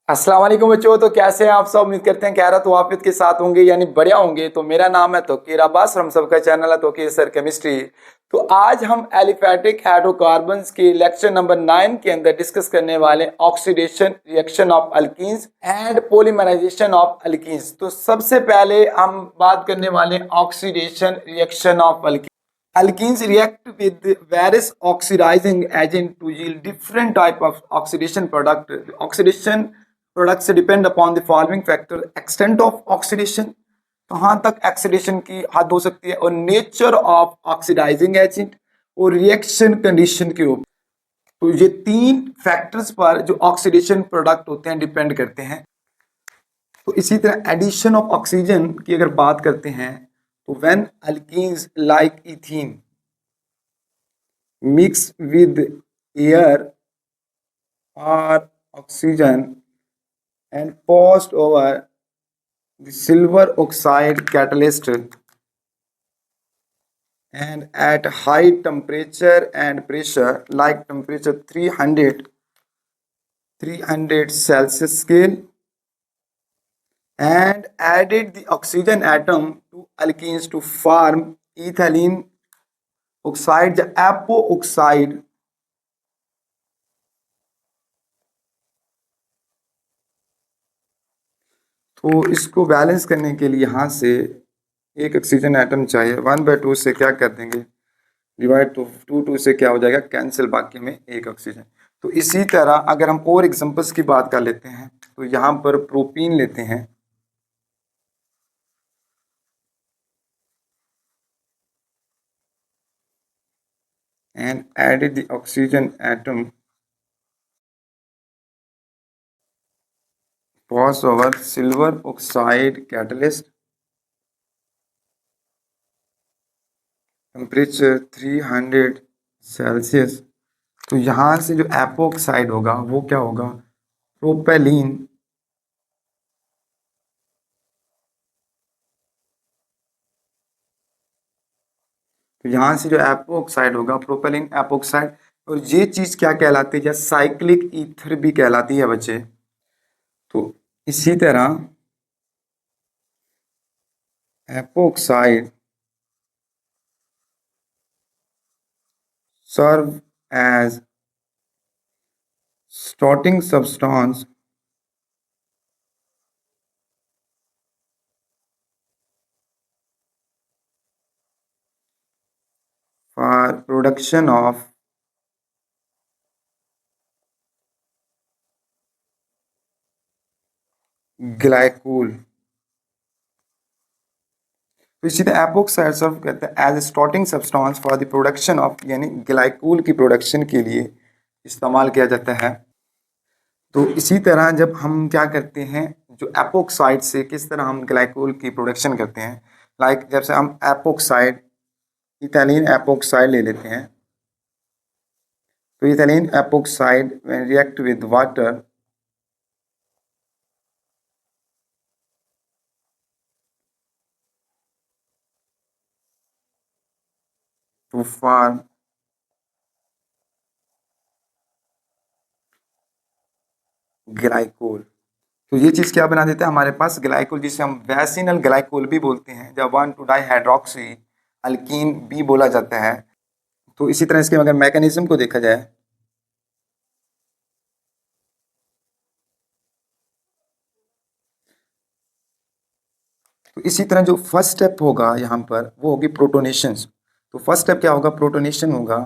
अस्सलाम वालेकुम बच्चों। तो कैसे हैं आप सब? उम्मीद करते हैं खैरियत वाफियत के साथ होंगे यानी बढ़िया होंगे। तो मेरा नाम है तौकीर अब्बास, हम सबका चैनल है तौकीर सर केमिस्ट्री। तो आज हम एलिफेटिक हाइड्रोकार्बन्स के लेक्चर नंबर 9 के अंदर डिस्कस करने वाले oxidation reaction of alkenes and polymerisation of alkenes. तो सबसे पहले हम बात करने वाले oxidation reaction of alkenes. Alkenes react with various oxidizing agent to yield different type of oxidation product. Oxidation products depend upon the following factor: extent of oxidation, कहाँ तक oxidation की हद हो सकती है, और नेचर ऑफ ऑक्सीडाइजिंग एजेंट, और reaction condition के ऊपर। तो ये तीन फैक्टर्स पर जो ऑक्सीडेशन प्रोडक्ट होते हैं डिपेंड करते हैं। तो इसी तरह एडिशन ऑफ ऑक्सीजन की अगर बात करते हैं तो when alkenes like ethene mix with air or oxygen and passed over the silver oxide catalyst and at high temperature and pressure like temperature 300 Celsius scale and added the oxygen atom to alkenes to form ethylene oxide या apo oxide। तो इसको balance करने के लिए यहाँ से एक oxygen atom चाहिए, 1/2 से क्या कर देंगे डिवाइड, तो 2 से क्या हो जाएगा कैंसिल, बाकी में एक ऑक्सीजन। तो इसी तरह अगर हम और एग्जांपल्स की बात कर लेते हैं तो यहाँ पर प्रोपीन लेते हैं and added the oxygen atom pass over silver oxide catalyst temperature 300 Celsius. तो यहाँ से जो एपोक्साइड होगा वो क्या होगा प्रोपेलिन, तो यहाँ से जो एपोक्साइड होगा प्रोपेलिन एपोक्साइड। और ये चीज़ क्या कहलाती है, या साइक्लिक ईथर भी कहलाती है बच्चे। तो इसी तरह epoxide serve as starting substance for production of glycol. तो इसी तरह एपोक्साइड सर्व करता है as starting substance for the production of, यानी ग्लाइकोल की प्रोडक्शन के लिए इस्तेमाल किया जाता है। तो इसी तरह जब हम क्या करते हैं, जो एपोक्साइड से किस तरह हम ग्लाइकोल की प्रोडक्शन करते हैं, लाइक जब से हम एपोक्साइड इथाइलिन एपोक्साइड ले लेते हैं, तो ethylene epoxide when react with water to form glycol. तो ये चीज़ क्या बना देता है हमारे पास ग्लाइकोल, जिसे हम वैसिनल ग्लाइकोल भी बोलते हैं, जब 1,2 डाइहाइड्रोक्सी अल्कीन भी बोला जाता है। तो इसी तरह इसके अगर मैकेनिज्म को देखा जाए तो इसी तरह जो फर्स्ट स्टेप होगा यहाँ पर वो होगी प्रोटोनेशन। तो फर्स्ट स्टेप क्या होगा, प्रोटोनेशन होगा।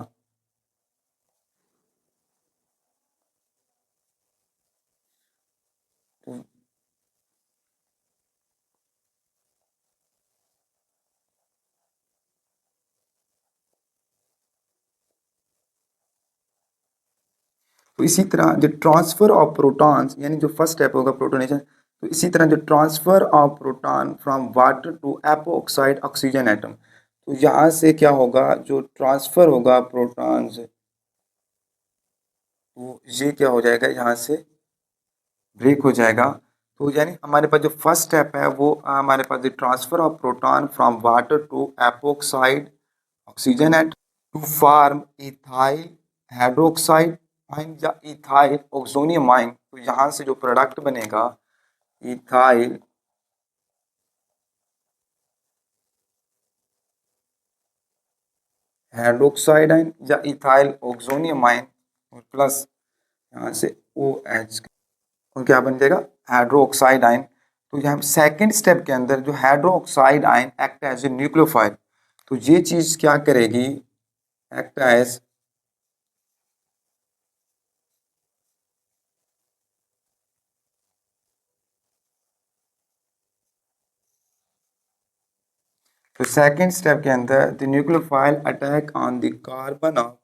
तो इसी तरह जो ट्रांसफर ऑफ प्रोटॉन्स, यानी जो फर्स्ट स्टेप होगा प्रोटोनेशन, तो इसी तरह जो transfer of proton from water to epoxide oxygen atom, तो यहाँ से क्या होगा जो ट्रांसफर होगा प्रोटॉन्स, तो ये क्या हो जाएगा यहाँ से ब्रेक हो जाएगा। तो यानी हमारे पास जो फर्स्ट स्टेप है वो हमारे पास जो transfer of proton from water to epoxide oxygen atom to form ethyl hydroxide ion या इथाइल ऑक्सोनियम आयन, तो यहाँ से जो प्रोडक्ट बनेगा इथाइल हाइड्रोक्साइड आयन या इथाइल ऑक्सोनियम आयन और प्लस यहाँ से ओ एच, और क्या बन जाएगा हाइड्रो ऑक्साइड आयन। तो यहाँ सेकेंड स्टेप के अंदर जो hydroxide ion act as a nucleophile, तो ये चीज क्या करेगी, एक्ट एज तो सेकेंड स्टेप के अंदर the nucleophile attack on the carbon of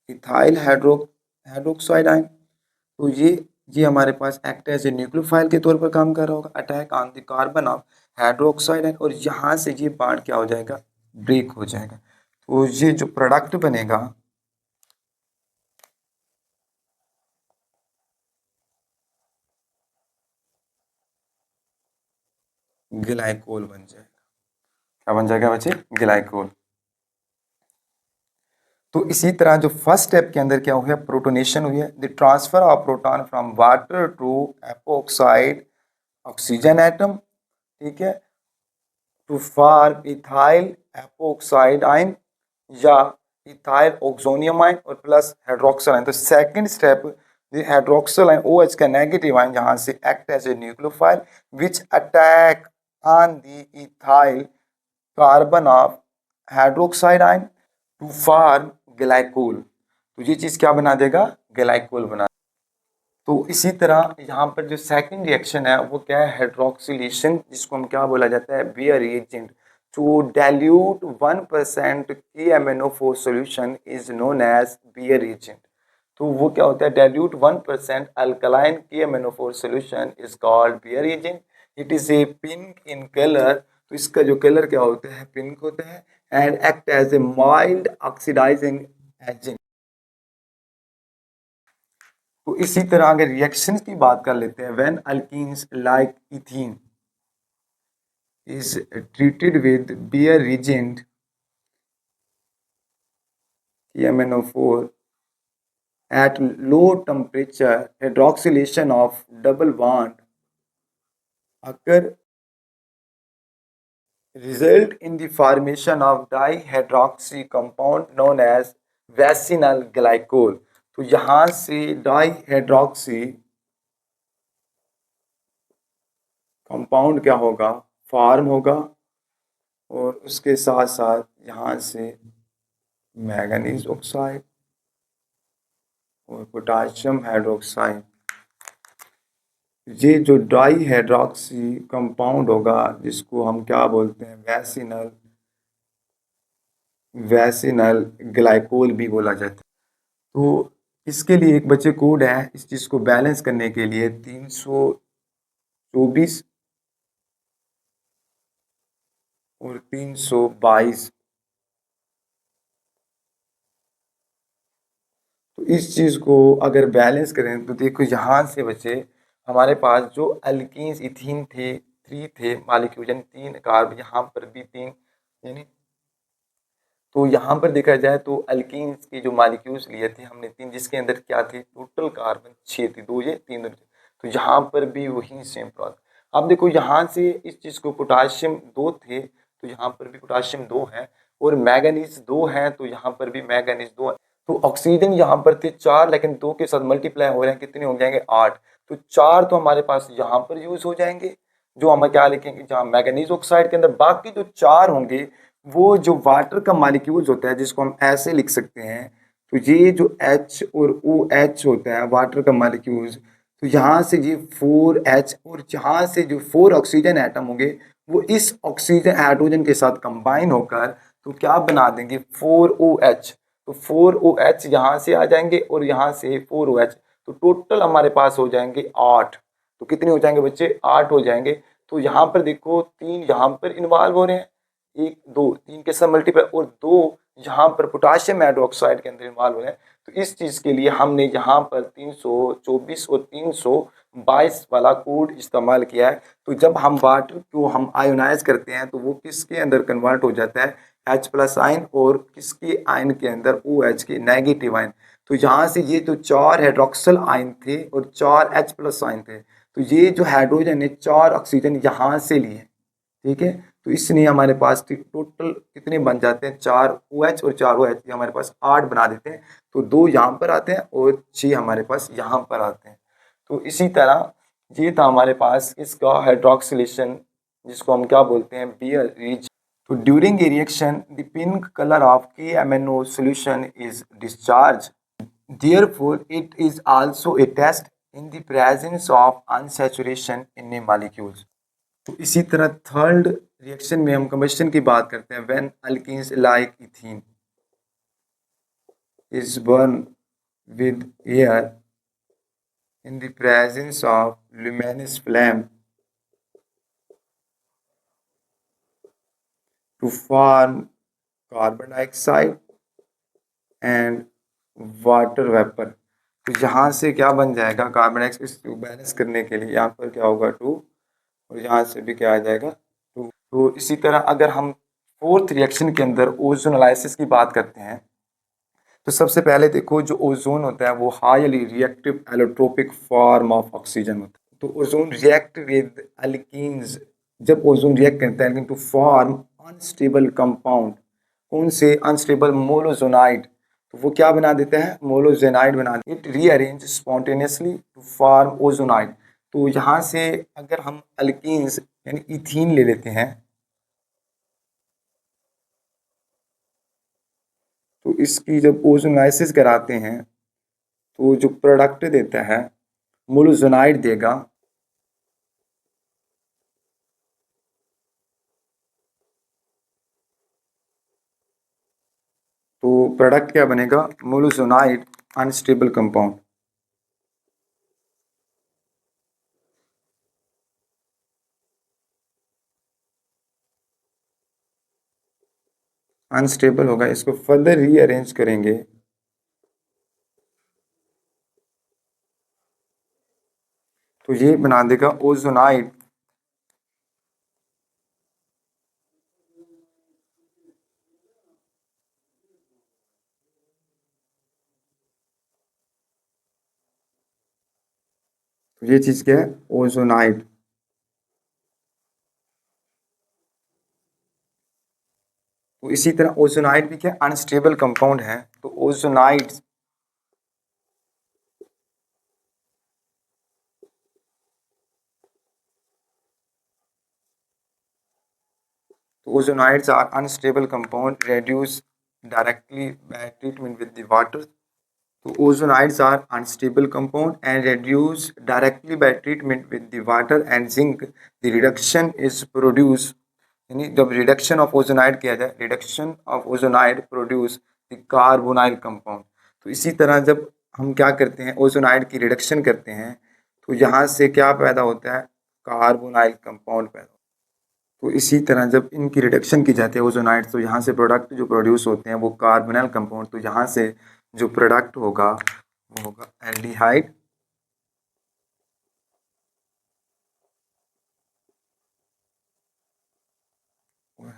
ethyl hydroxide ion, तो ये हमारे पास एक्ट एज ए न्यूक्लियोफाइल के तौर पर काम कर रहा होगा, attack on the carbon of hydroxide ion, और यहाँ से ये बांड क्या हो जाएगा, ब्रेक हो जाएगा। तो ये जो प्रोडक्ट बनेगा ग्लाइकोल बन जाएगा। क्या बन जाएगा बच्चे, ग्लाइकोल। तो इसी तरह जो फर्स्ट स्टेप के अंदर क्या हुआ, प्रोटोनेशन हुई है, the transfer of proton from water to epoxide oxygen atom, ठीक है, to form ethyl epoxide ion या इथाइल ऑक्सोनियम आयन और प्लस हाइड्रोक्सिल आयन। तो second step the hydroxyl ion OH का नेगेटिव आयन यहाँ से act as a nucleophile which attack on the ethyl carbon of hydroxide ion to form glycol. तो ये चीज क्या बना देगा, ग्लाइकोल बना। तो इसी तरह यहाँ पर जो सेकंड रिएक्शन है वो क्या है, हाइड्रोक्सिलेशन, जिसको हम क्या बोला जाता है, Baeyer reagent to dilute 1% KMnO4 solution is known as Baeyer reagent. तो वो क्या होता है, dilute 1% alkaline KMnO4 solution is called Baeyer reagent. It is a pink in colour, तो इसका जो कलर क्या होता है, पिंक होता है, and act as a mild oxidising agent. तो इसी तरह अगर रिएक्शन की बात कर लेते हैं, when alkenes like ethene is treated with Baeyer reagent KMnO4 at low temperature, hydroxylation of double bond occur result in the formation of dihydroxy compound known as vacinal glycol। तो यहाँ से डाईहाइड्रोक्सी कंपाउंड क्या होगा, form होगा, और उसके साथ साथ यहाँ से मैंगनीज ऑक्साइड और पोटाशियम हाइड्रोक्साइड, ये जो डाईहाइड्रोक्सी कंपाउंड होगा जिसको हम क्या बोलते हैं, वैसिनल ग्लाइकोल भी बोला जाता है। तो इसके लिए एक बच्चे कोड है, इस चीज को बैलेंस करने के लिए 324 और 322। तो इस चीज को अगर बैलेंस करें तो देखो यहाँ से बच्चे हमारे पास जो अल्कीन्स इथीन थे 3 थे मालिक्यूल, यानी 3 कार्ब, यहाँ पर भी 3, यानी तो यहाँ पर देखा जाए तो अल्कीन्स के जो मालिक्यूल्स लिए थे हमने 3, जिसके अंदर क्या थे, टोटल कार्बन 6 थे, 2 ये 3 दोनों। तो यहाँ पर भी वही सेम प्रोसेस। अब देखो यहाँ से इस चीज को पोटाशियम 2 थे तो यहाँ पर भी पोटाशियम 2 है, और मैंगनीज 2 है तो यहाँ पर भी मैंगनीज 2 है। तो ऑक्सीजन यहाँ पर थे 4, लेकिन 2 के साथ मल्टीप्लाई हो रहे हैं, कितने हो जाएंगे 8। तो 4 तो हमारे पास यहाँ पर यूज हो जाएंगे, जो हम क्या लिखेंगे, जहाँ मैंगनीज ऑक्साइड के अंदर बाकी जो 4 होंगे वो जो वाटर का मालिक्यूल्स होता है जिसको हम ऐसे लिख सकते हैं। तो ये जो H और OH होता है वाटर का मालिक्यूल्स, तो यहाँ से ये 4H और यहाँ से जो 4 ऑक्सीजन एटम होंगे वो इस ऑक्सीजन हाइड्रोजन के साथ कंबाइन होकर तो क्या बना देंगे 4OH। तो 4OH यहाँ से आ जाएंगे और यहाँ से 4OH, तो टोटल हमारे पास हो जाएंगे 8। तो कितने हो जाएंगे बच्चे, 8 हो जाएंगे। तो यहाँ पर देखो 3 यहाँ पर इन्वॉल्व हो रहे हैं, 1 2 3 के साथ मल्टीप्लाई, और 2 यहाँ पर पोटाशियम हाइड्रोक्साइड के अंदर इन्वॉल्व हो रहे हैं। तो इस चीज़ के लिए हमने यहाँ पर 324 और 322 वाला कोड इस्तेमाल किया है। तो जब हम वाटर को हम आयोनाइज करते हैं तो वो किसके अंदर कन्वर्ट हो जाता है, H+ आयन, और किसके आयन के अंदर, OH के नेगेटिव आयन। तो यहाँ से ये जो 4 हाइड्रोक्सिल आयन थे और 4 H+ आयन थे, तो ये जो हाइड्रोजन है 4 ऑक्सीजन यहाँ से लिए, ठीक है। तो इसलिए हमारे पास टोटल कितने बन जाते हैं, 4 OH और 4 OH, ये हमारे पास 8 बना देते हैं। तो 2 यहाँ पर आते हैं और 6 हमारे पास यहाँ पर आते हैं। तो इसी तरह ये था हमारे पास इसका हाइड्रोक्सिलेशन, जिसको हम क्या बोलते हैं, बियर रिज। तो during a reaction the pink colour of KMNO solution is discharged. Therefore, it is also a test in the presence of unsaturation in a molecules. तो इसी तरह थर्ड रिएक्शन में हम कंबशन की बात करते हैं। When alkenes like ethene is burn with air in the presence of luminous flame to form carbon dioxide and water vapor। तो यहाँ से क्या बन जाएगा, कार्बन डाइऑक्साइड, इसको बैलेंस करने के लिए यहाँ पर क्या होगा 2 और यहाँ से भी क्या आ जाएगा 2। तो इसी तरह अगर हम फोर्थ रिएक्शन के अंदर ओजोनलाइसिस की बात करते हैं, तो सबसे पहले देखो जो ओजोन होता है वो highly reactive allotropic form of oxygen होता है। तो ओजोन रिएक्ट विद अल्कीन्स, जब ओजोन रिएक्ट करता है टू फॉर्म अनस्टेबल कंपाउंड, कौन से अनस्टेबल, मोलोजोनाइड। तो वो क्या बना देता है, मोलोजेनाइड बना देता है। It rearrange spontaneously to form ozonide. तो यहाँ से अगर हम अल्कीन्स यानी इथीन ले लेते हैं, तो इसकी जब ओजोनाइसिस कराते हैं तो जो प्रोडक्ट देता है मोलोजोनाइड देगा। तो प्रोडक्ट क्या बनेगा, मोलोजोनाइड अनस्टेबल कंपाउंड। अनस्टेबल होगा, इसको फर्दर रीअरेंज करेंगे तो ये बना देगा ओजोनाइड। तो ये चीज क्या है, ओजोनाइड। तो इसी तरह ओजोनाइड भी क्या अनस्टेबल कंपाउंड है। तो ozonide Ozonides are unstable compound reduced directly by treatment with the water. So ozonides are unstable compound and reduced directly by treatment with the water and zinc. The reduction is produced, यानी जब reduction of ozonide किया जाए, reduction of ozonide produce the carbonyl compound. तो इसी तरह जब हम क्या करते हैं, ओजोनाइड की रिडक्शन करते हैं तो यहाँ से क्या पैदा होता है, कार्बोनाइल कंपाउंड पैदा होता है। तो इसी तरह जब इनकी रिडक्शन की जाती है ओजोनाइड, तो यहाँ से प्रोडक्ट जो प्रोड्यूस होते हैं वो कार्बोनाइल कंपाउंड। तो यहाँ से जो प्रोडक्ट होगा वो होगा एल्डिहाइड,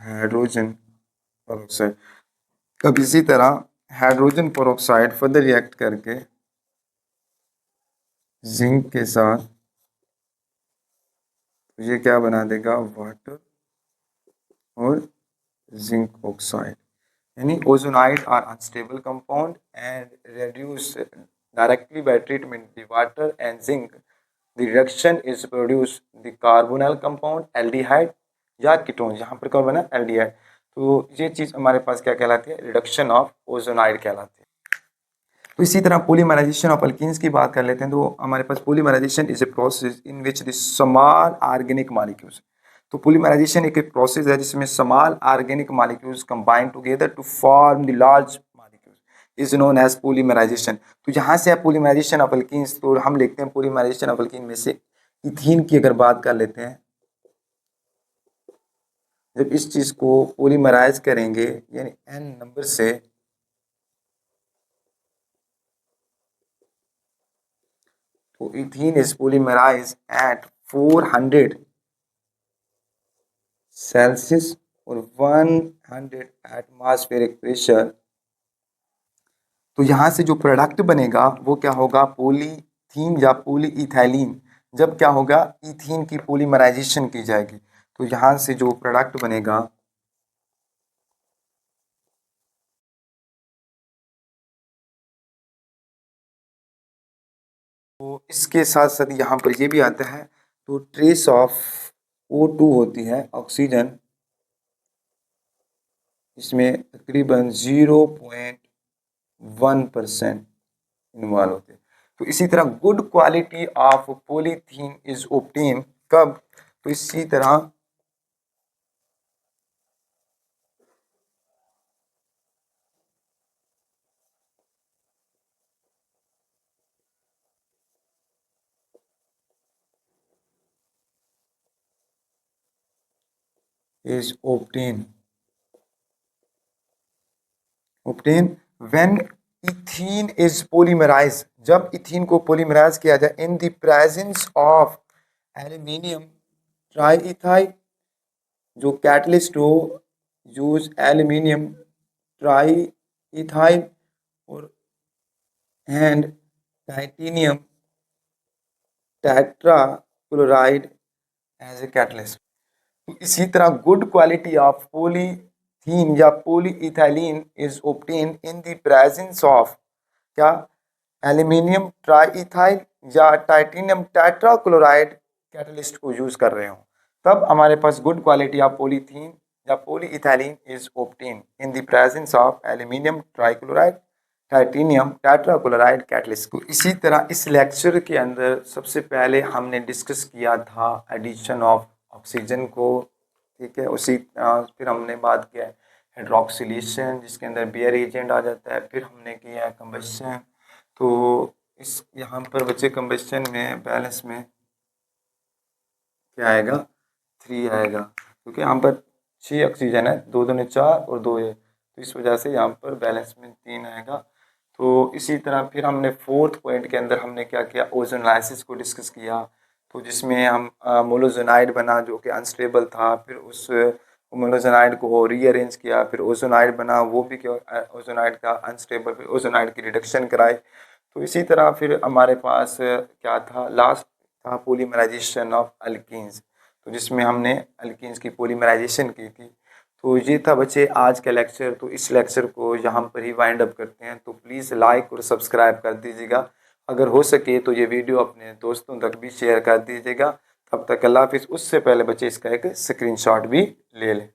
हाइड्रोजन पेरोक्साइड। अब इसी तरह हाइड्रोजन पेरोक्साइड फर्दर रिएक्ट करके जिंक के साथ, तो ये क्या बना देगा, वाटर और जिंक ऑक्साइड। यानी ozonide are unstable compound and reduce directly by treatment the water and zinc. The reduction is produce the carbonyl compound aldehyde या कीटोन, यहाँ पर कौन बना, एल्डिहाइड। तो ये चीज़ हमारे पास क्या कहलाती है, रिडक्शन ऑफ ओजोनाइड कहलाती है। तो इसी तरह पोलीमराइजेशन ऑफ अल्कीन्स की बात कर लेते हैं। तो हमारे पास polymerization is a process in which the small organic molecules. तो पोलीमराइजेशन एक प्रोसेस है जिसमें small organic molecules combine together to form the large molecules is known as polymerization. तो यहाँ से आप पोलीमराइजेशन ऑफ अल्कीन्स, तो हम लिखते हैं पोलीमराइजेशन ऑफ अल्कीन में से इथीन की अगर बात कर लेते हैं, जब इस चीज को पोलीमराइज करेंगे यानी n नंबर से, तो ethene is polymerise eight 400 Celsius और 100 एटमॉस्फेरिक प्रेशर तो यहाँ से जो प्रोडक्ट बनेगा वो क्या होगा, पॉलीथीन या पॉलीइथाइलिन। जब क्या होगा, इथीन की पॉलीमराइजेशन की जाएगी, तो यहाँ से जो प्रोडक्ट बनेगा तो इसके साथ साथ यहाँ पर ये भी आता है, तो ट्रेस ऑफ O2 होती है, ऑक्सीजन, इसमें तकरीबन 0.1% इन्वॉल्व होते हैं। तो इसी तरह good quality of polythene is obtain कब, तो इसी तरह is obtain when ethene is polymerize, जब इथीन को पोलीमराइज किया जाए in the presence of aluminium triethyl, जो कैटलिस्ट हो, यूज एल्यूमिनियम ट्राईइथाइल और and titanium tetrachloride as a catalyst. तो इसी तरह गुड क्वालिटी ऑफ पॉलीथीन या polyethylene is obtain in the presence of क्या, एल्यूमिनियम ट्राईइथाइल या टाइटेनियम टेट्राक्लोराइड कैटलिस्ट को यूज कर रहे हो, तब हमारे पास गुड क्वालिटी ऑफ पॉलीथीन या polyethylene is obtain in the presence of aluminium trichloride titanium tetrachloride catalyst को। इसी तरह इस लेक्चर के अंदर सबसे पहले हमने डिस्कस किया था एडिशन ऑफ ऑक्सीजन को, ठीक है। फिर हमने बात किया है हाइड्रोक्सिलेशन, जिसके अंदर बेयर एजेंट आ जाता है। फिर हमने किया है कंबशन। तो इस यहाँ पर बच्चे कंबशन में बैलेंस में क्या आएगा, 3 आएगा, क्योंकि यहाँ पर 6 ऑक्सीजन है, 2 दूनी 4 और 2 है, तो इस वजह से यहाँ पर बैलेंस में 3 आएगा। तो इसी तरह फिर हमने फोर्थ पॉइंट के अंदर हमने क्या किया, ओजोनालिसिस को डिस्कस किया, तो जिसमें हम मोलोजोनाइड बना जो कि अनस्टेबल था, फिर उस मोलोजोनाइड को रीअरेंज किया, फिर ओजोनाइड बना, वो भी क्या ओजोनाइड का अनस्टेबल, फिर ओजोनाइड की रिडक्शन कराई। तो इसी तरह फिर हमारे पास क्या था, लास्ट था पॉलीमराइजेशन ऑफ अल्कीन्स, तो जिसमें हमने अल्कीन्स की पॉलीमराइजेशन की थी। तो ये था बच्चे आज का लेक्चर। तो इस लेक्चर को यहाँ पर ही वाइंड अप करते हैं। तो प्लीज़ लाइक और सब्सक्राइब कर दीजिएगा, अगर हो सके तो ये वीडियो अपने दोस्तों तक भी शेयर कर दीजिएगा। तब तक अल्लाह हाफिज़। उससे पहले बच्चे इसका एक स्क्रीनशॉट भी ले लें।